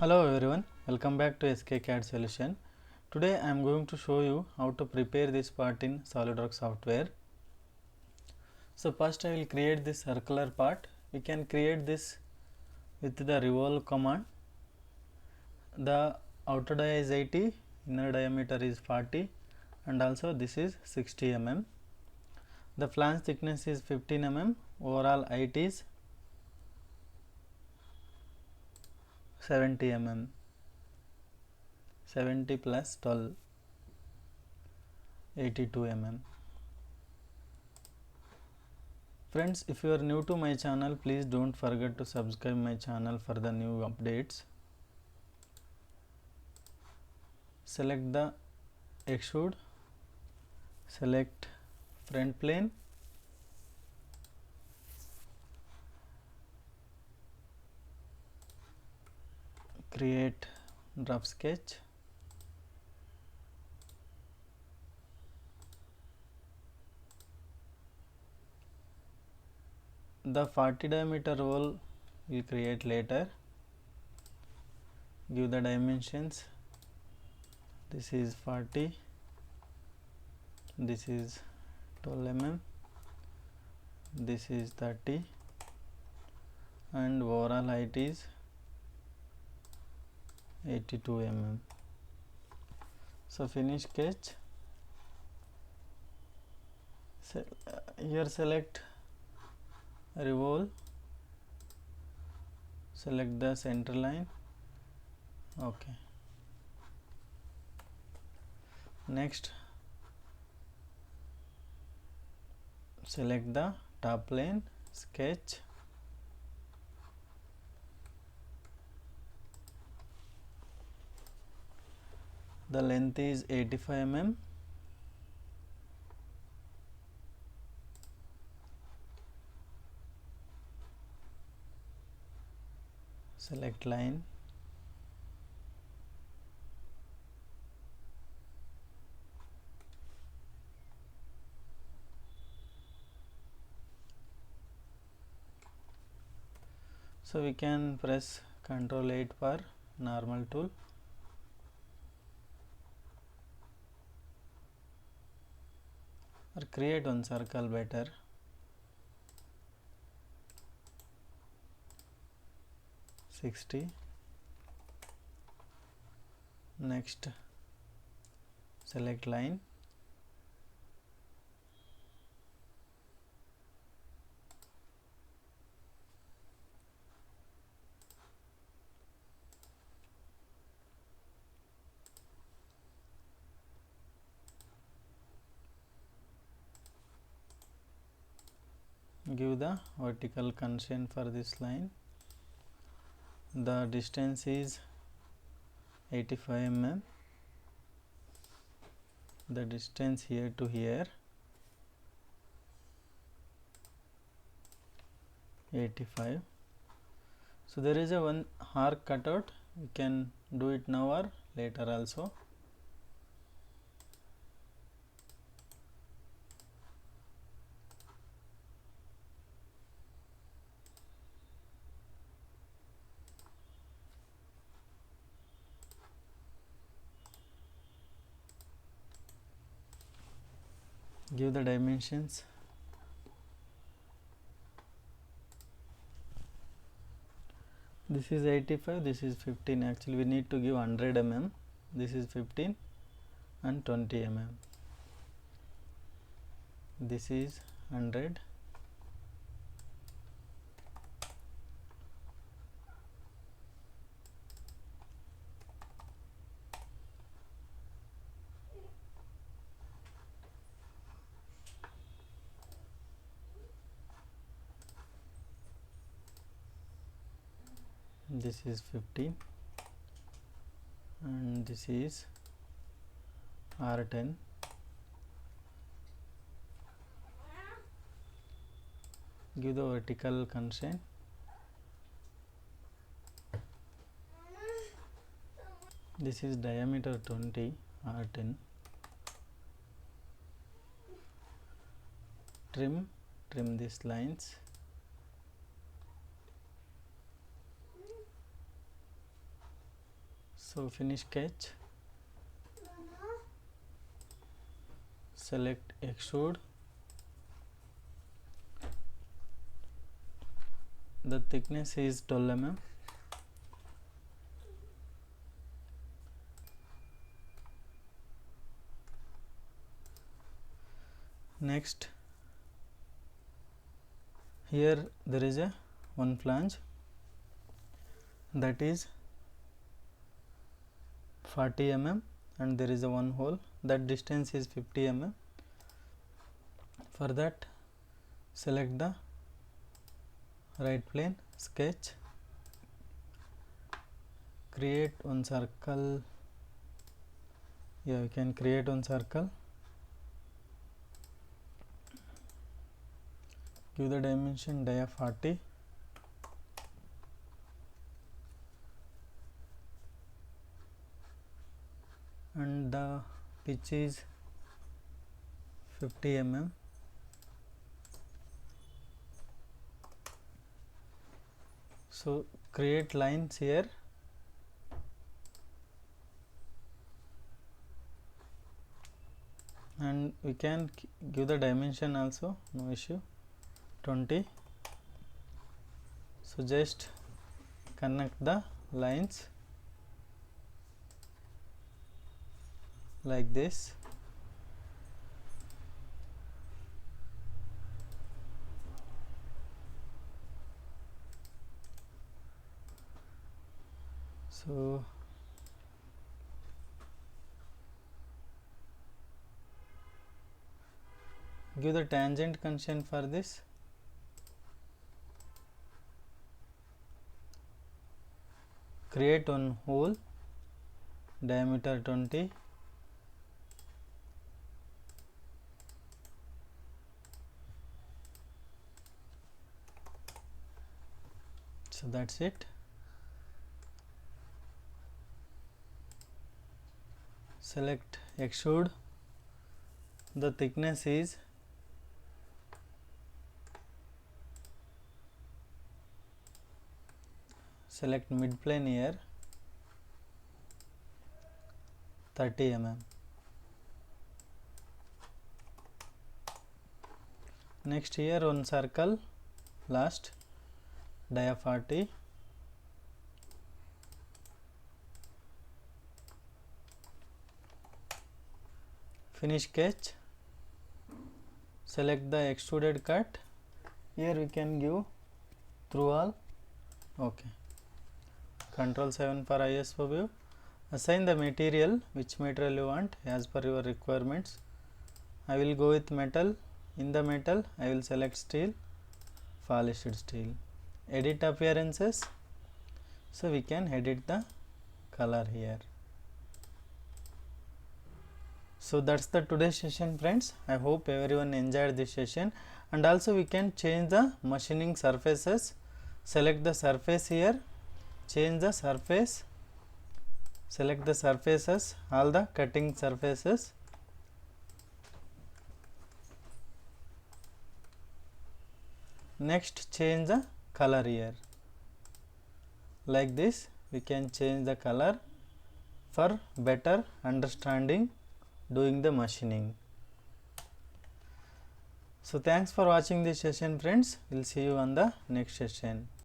Hello everyone, welcome back to SK Solution. Today I am going to show you how to prepare this part in SolidWorks software. So first I will create this circular part. We can create this with the revolve command. The outer dia is 80, inner diameter is 40 and also this is 60 mm. The flange thickness is 15 mm, overall height is 70 mm. 70 plus 12, 82 mm. Friends, if you are new to my channel, please don't forget to subscribe my channel for the new updates. Select the extrude, select front plane, create rough sketch, the 40 diameter hole will create later. Give the dimensions. This is 40, this is 12 mm, this is 30 and overall height is 82 mm. So finish sketch. Here select revolve, select the center line. Okay. Next select the top plane, sketch, the length is 85 mm, select line, so we can press Ctrl 8 for normal tool. Or create one circle better. $60. Next select line, give the vertical constraint for this line. The distance is 85 mm. The distance here to here 85. So there is a one arc cutout. We can do it now or later also. Give the dimensions. This is 85, this is 15. Actually we need to give 100 mm. This is 15 and 20 mm. This is 100. This is 15 and this is R10. Give the vertical constraint. This is diameter 20, R10. Trim these lines. So finish sketch, select extrude, the thickness is 12 mm. Next, here there is a one flange that is 40 mm and there is a one hole, that distance is 50 mm. For that, select the right plane, sketch, create one circle. Yeah, you can create one circle, give the dimension dia 40, and the pitch is 50 mm. So create lines here, and we can give the dimension also, no issue, 20. So just connect the lines like this. So give the tangent constraint for this, create one hole, diameter 20, so that's it. Select extrude, the thickness is select mid plane here, 30 mm. Next, here one circle, last, dia 40, finish sketch, select the extruded cut. Here we can give through all. Okay. Control 7 for ISO view. Assign the material, which material you want as per your requirements. I will go with metal. In the metal, I will select steel, polished steel. Edit appearances. So we can edit the color here. So that's the today's session, friends. I hope everyone enjoyed this session. And also we can change the machining surfaces. Select the surface here, change the surface, select the surfaces, all the cutting surfaces. Next, change the color here. Like this, we can change the color for better understanding doing the machining. So thanks for watching this session, friends. We'll see you on the next session.